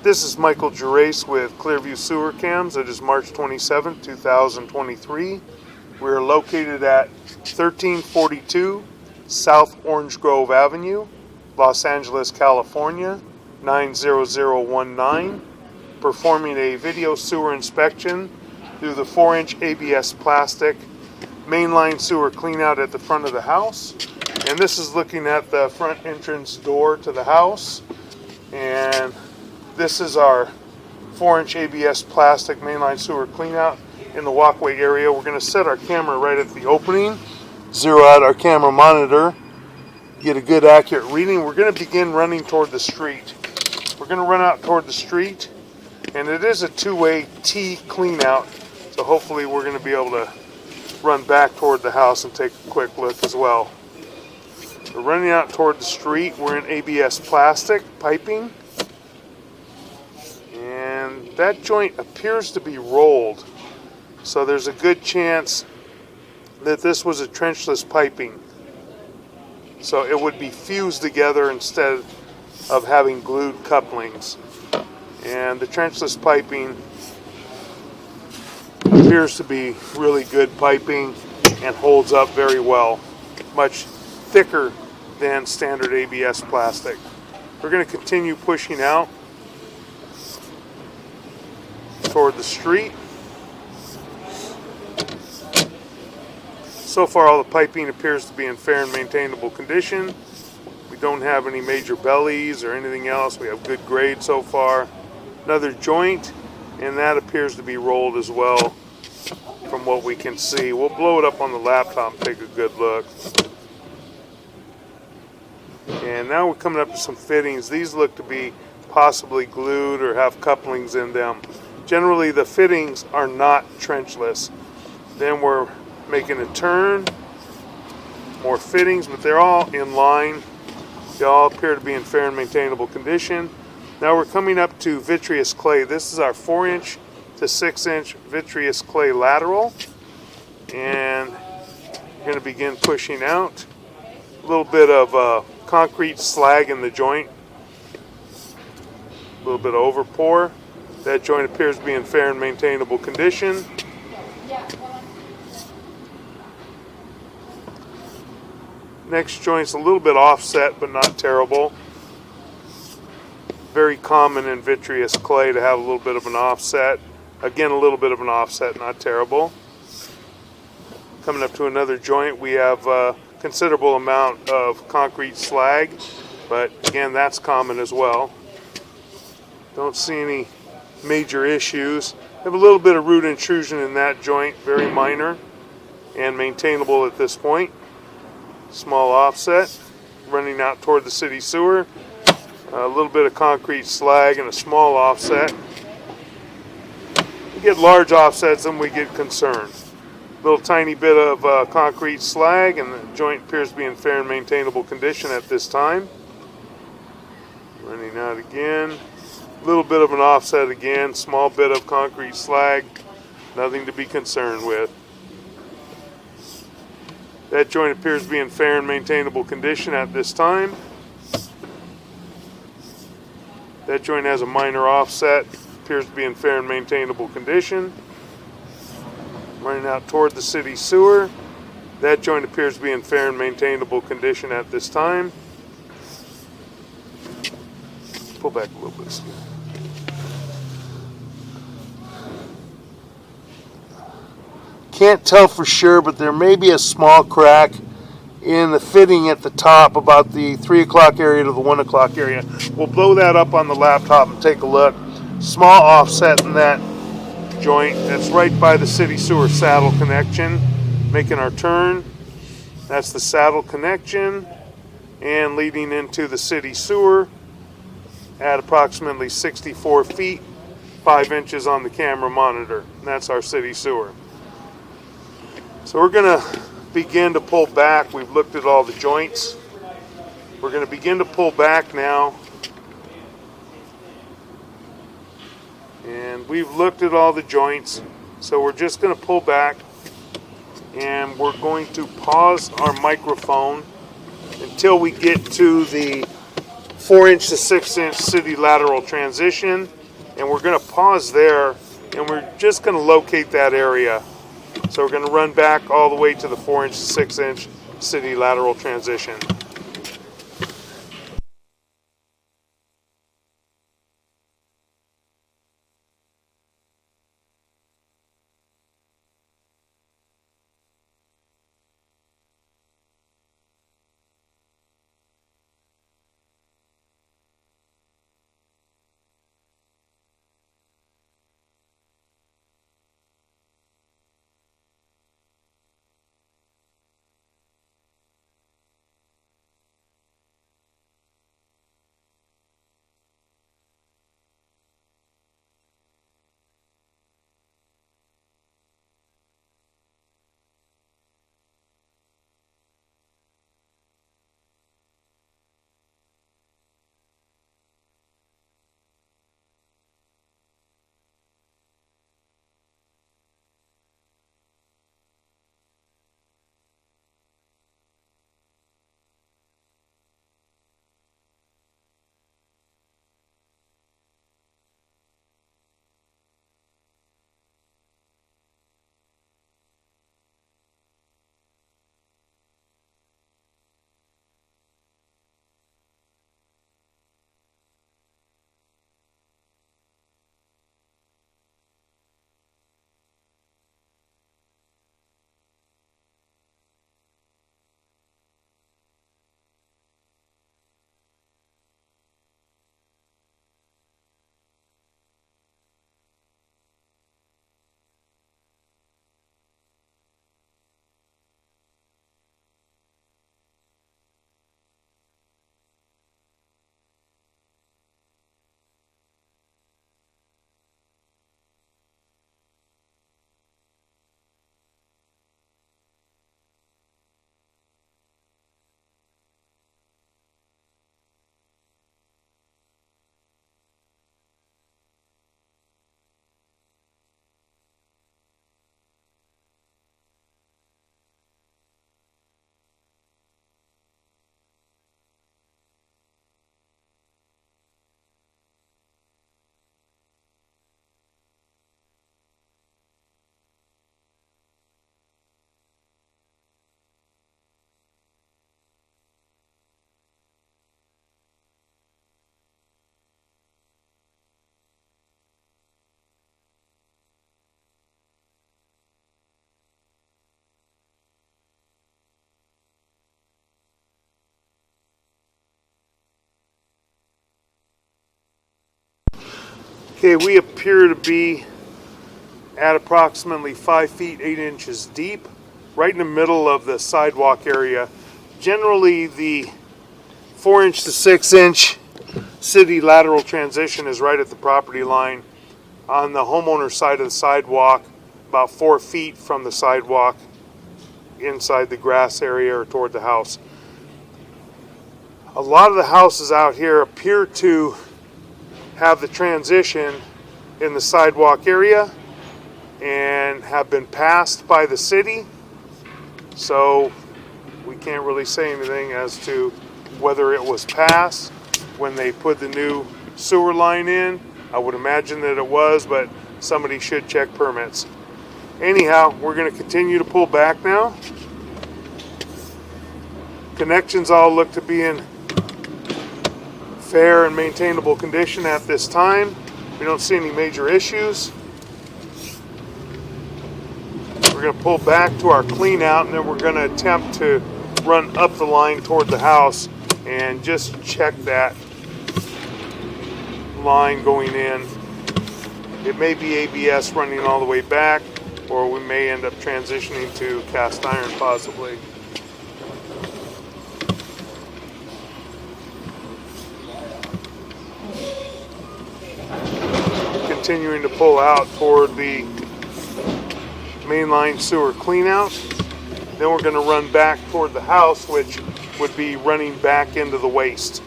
This is Michael Gerace with Clearview Sewer Cams. It is March 27, 2023. We are located at 1342 South Orange Grove Avenue, Los Angeles, California, 90019, performing a video sewer inspection through the 4-inch ABS plastic mainline sewer cleanout at the front of the house. And this is looking at the front entrance door to the house. And this is our 4-inch ABS plastic mainline sewer cleanout in the walkway area. We're going to set our camera right at the opening, zero out our camera monitor, get a good accurate reading. We're going to begin running toward the street. We're going to run out toward the street, and it is a two-way T cleanout, so hopefully we're going to be able to run back toward the house and take a quick look as well. We're running out toward the street. We're in ABS plastic piping. And that joint appears to be rolled, so there's a good chance that this was a trenchless piping, so it would be fused together instead of having glued couplings. And the trenchless piping appears to be really good piping and holds up very well, much thicker than standard ABS plastic. We're going to continue pushing out toward the street. So far, all the piping appears to be in fair and maintainable condition. We don't have any major bellies or anything else. We have good grade so far. Another joint, and that appears to be rolled as well from what we can see. We'll blow it up on the laptop and take a good look. And now we're coming up to some fittings. These look to be possibly glued or have couplings in them. Generally, the fittings are not trenchless. Then we're making a turn, more fittings, but they're all in line. They all appear to be in fair and maintainable condition. Now we're coming up to vitreous clay. This is our 4-inch to 6-inch vitreous clay lateral, and we're going to begin pushing out. A little bit of concrete slag in the joint, a little bit of overpour. That joint appears to be in fair and maintainable condition. Next joint's a little bit offset, but not terrible. Very common in vitreous clay to have a little bit of an offset. Again, a little bit of an offset, not terrible. Coming up to another joint, we have a considerable amount of concrete slag, but again, that's common as well. Don't see any major issues. We have a little bit of root intrusion in that joint, very minor and maintainable at this point. Small offset, running out toward the city sewer. A little bit of concrete slag and a small offset. We get large offsets and we get concerned. A little tiny bit of concrete slag, and the joint appears to be in fair and maintainable condition at this time. Running out again. A little bit of an offset again, small bit of concrete slag, nothing to be concerned with. That joint appears to be in fair and maintainable condition at this time. That joint has a minor offset, appears to be in fair and maintainable condition. Running out toward the city sewer. That joint appears to be in fair and maintainable condition at this time. Pull back a little bit. Can't tell for sure, but there may be a small crack in the fitting at the top, about the 3 o'clock area to the 1 o'clock area. We'll blow that up on the laptop and take a look. Small offset in that joint. That's right by the city sewer saddle connection. Making our turn. That's the saddle connection, and leading into the city sewer at approximately 64 feet, 5 inches on the camera monitor. And that's our city sewer. So we're going to begin to pull back. We've looked at all the joints. We're going to begin to pull back now. And we've looked at all the joints. So we're just going to pull back, and we're going to pause our microphone until we get to the 4-inch to 6-inch city lateral transition, and we're going to pause there, and we're just going to locate that area. So we're going to run back all the way to the 4-inch to 6-inch city lateral transition. Okay, we appear to be at approximately 5 feet 8 inches deep, right in the middle of the sidewalk area. Generally, the 4-inch to 6-inch city lateral transition is right at the property line on the homeowner side of the sidewalk, about 4 feet from the sidewalk inside the grass area or toward the house. A lot of the houses out here appear to have the transition in the sidewalk area and have been passed by the city, so we can't really say anything as to whether it was passed when they put the new sewer line in. I would imagine that it was, but somebody should check permits. Anyhow, we're going to continue to pull back now. Connections all look to be in fair and maintainable condition at this time. We don't see any major issues. We're going to pull back to our clean out, and then we're going to attempt to run up the line toward the house and just check that line going in. It may be ABS running all the way back, or we may end up transitioning to cast iron possibly. Continuing to pull out toward the mainline sewer cleanout. Then we're going to run back toward the house, which would be running back into the waste.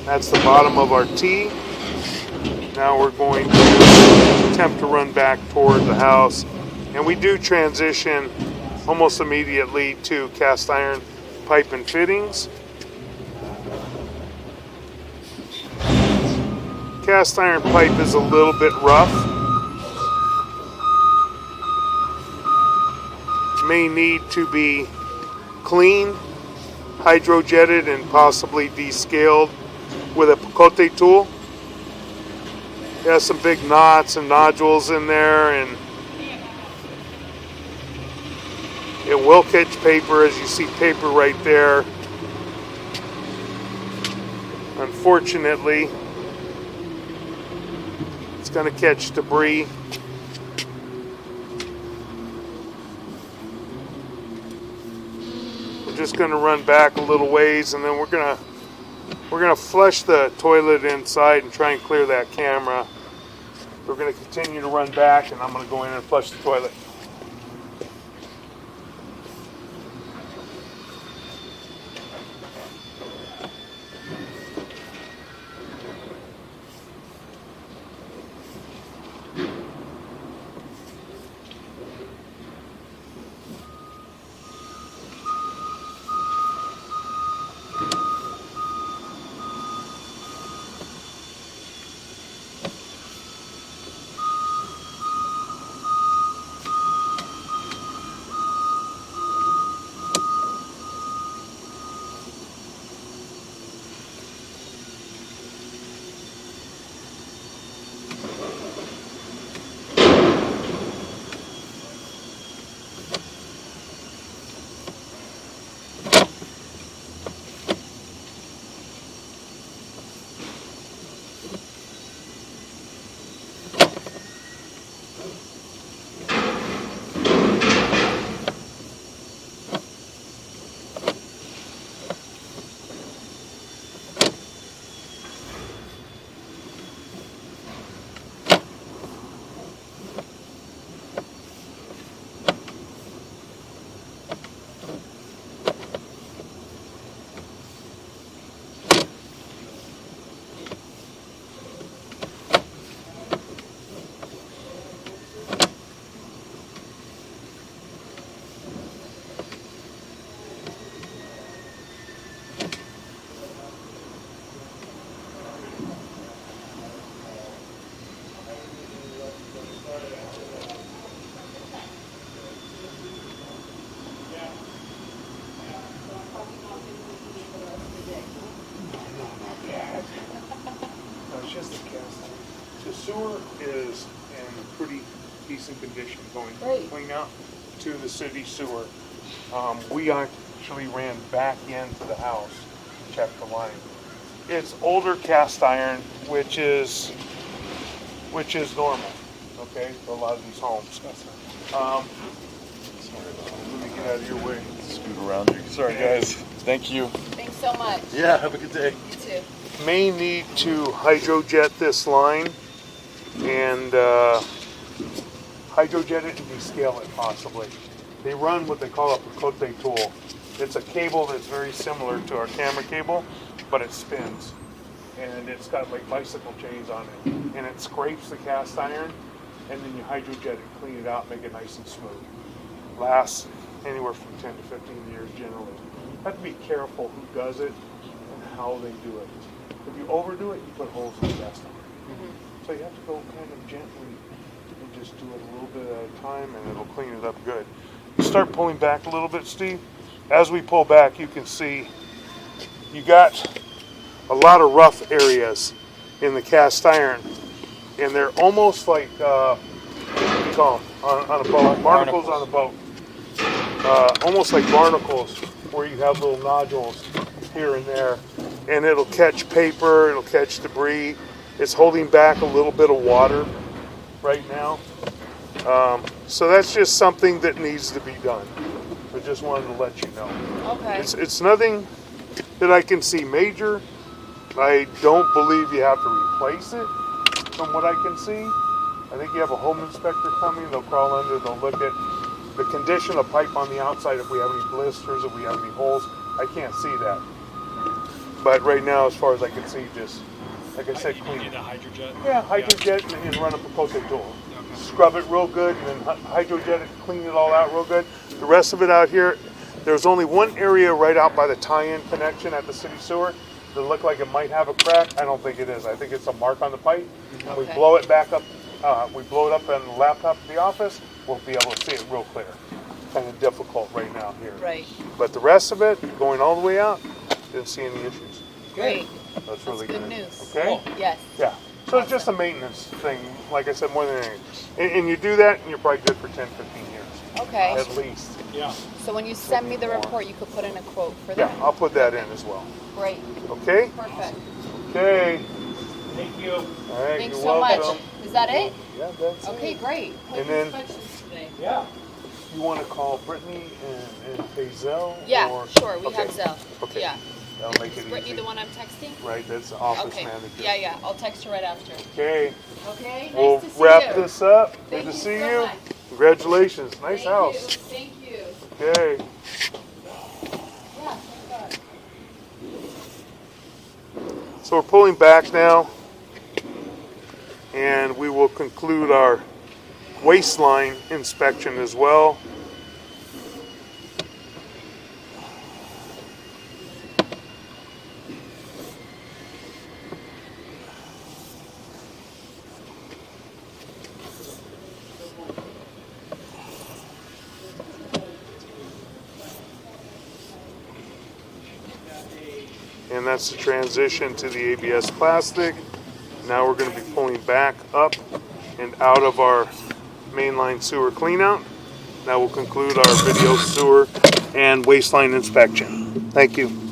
That's the bottom of our T. Now we're going to attempt to run back toward the house. And we do transition almost immediately to cast iron. pipe and fittings. Cast iron pipe is a little bit rough. May need to be cleaned, hydrojetted, and possibly descaled with a picote tool. It has some big knots and nodules in there, and it will catch paper, as you see paper right there. Unfortunately, it's going to catch debris. We're just going to run back a little ways, and then we're going to flush the toilet inside and try and clear that camera. We're going to continue to run back, and I'm going to go in and flush the toilet. The sewer is in pretty decent condition, going from clean out to the city sewer. We actually ran back into the house, checked the line. It's older cast iron, which is normal, okay, for a lot of these homes. Let me get out of your way. Scoot around here. Sorry, guys. Thank you. Thanks so much. Yeah, have a good day. You too. May need to hydrojet this line and hydrojet it and descale it possibly. They run what they call a picote tool. It's a cable that's very similar to our camera cable, but it spins. And it's got like bicycle chains on it. And it scrapes the cast iron, and then you hydrojet it, clean it out, make it nice and smooth. Lasts anywhere from 10 to 15 years generally. Have to be careful who does it and how they do it. If you overdo it, you put holes in the cast iron. So you have to go kind of gently and just do it a little bit at a time, and it'll clean it up good. You start pulling back a little bit, Steve. As we pull back, you can see you got a lot of rough areas in the cast iron, and they're almost like what do you call them on a boat? Barnacles on a boat. Almost like barnacles, where you have little nodules here and there, and it'll catch paper, it'll catch debris. It's holding back a little bit of water right now. So that's just something that needs to be done. I just wanted to let you know. Okay. It's nothing that I can see major. I don't believe you have to replace it from what I can see. I think you have a home inspector coming. They'll crawl under, they'll look at the condition of pipe on the outside, if we have any blisters, if we have any holes. I can't see that. But right now, as far as I can see, just, like I said, clean it. Yeah, hydrojet and run a picote tool. Scrub it real good and then hydrojet it, clean it all out real good. The rest of it out here, There's only one area right out by the tie-in connection at the city sewer that looked like it might have a crack. I don't think it is. I think it's a mark on the pipe. When we blow it back up, we blow it up on the laptop at the office, we'll be able to see it real clear. Kind of difficult right now here. Right. But the rest of it, going all the way out, didn't see any issues. Great. That's really good good. news. Okay? Yes. Yeah. So it's just a maintenance thing, like I said, more than anything. And you do that, and you're probably good for 10, 15 years. Okay. At least. Yeah. So when you send me the report, you could put in a quote for Yeah, that. I'll put that in as well. Great. Okay? Perfect. Okay. Thank you. All right, Thanks you're so welcome. much. Is that it? Yeah, that's Okay, it. great. And then Today. Yeah. you want to call Brittany and pay Zelle? Yeah, or? sure. We Okay. have Zelle. Okay. Yeah. That'll make Is it Brittany easy. the one I'm texting? Right, that's the office Okay. manager. Yeah, yeah. I'll text her right after. Okay. Okay. Nice We'll to see wrap you. this up. Thank Good to you see so you. much. Congratulations. Nice Thank house. You. Thank you. Okay. Yeah. Thank God. So we're pulling back now, and we will conclude our waistline inspection as well. And that's the transition to the ABS plastic. Now we're going to be pulling back up and out of our mainline sewer cleanout. Now we'll conclude our video sewer and waistline inspection. Thank you.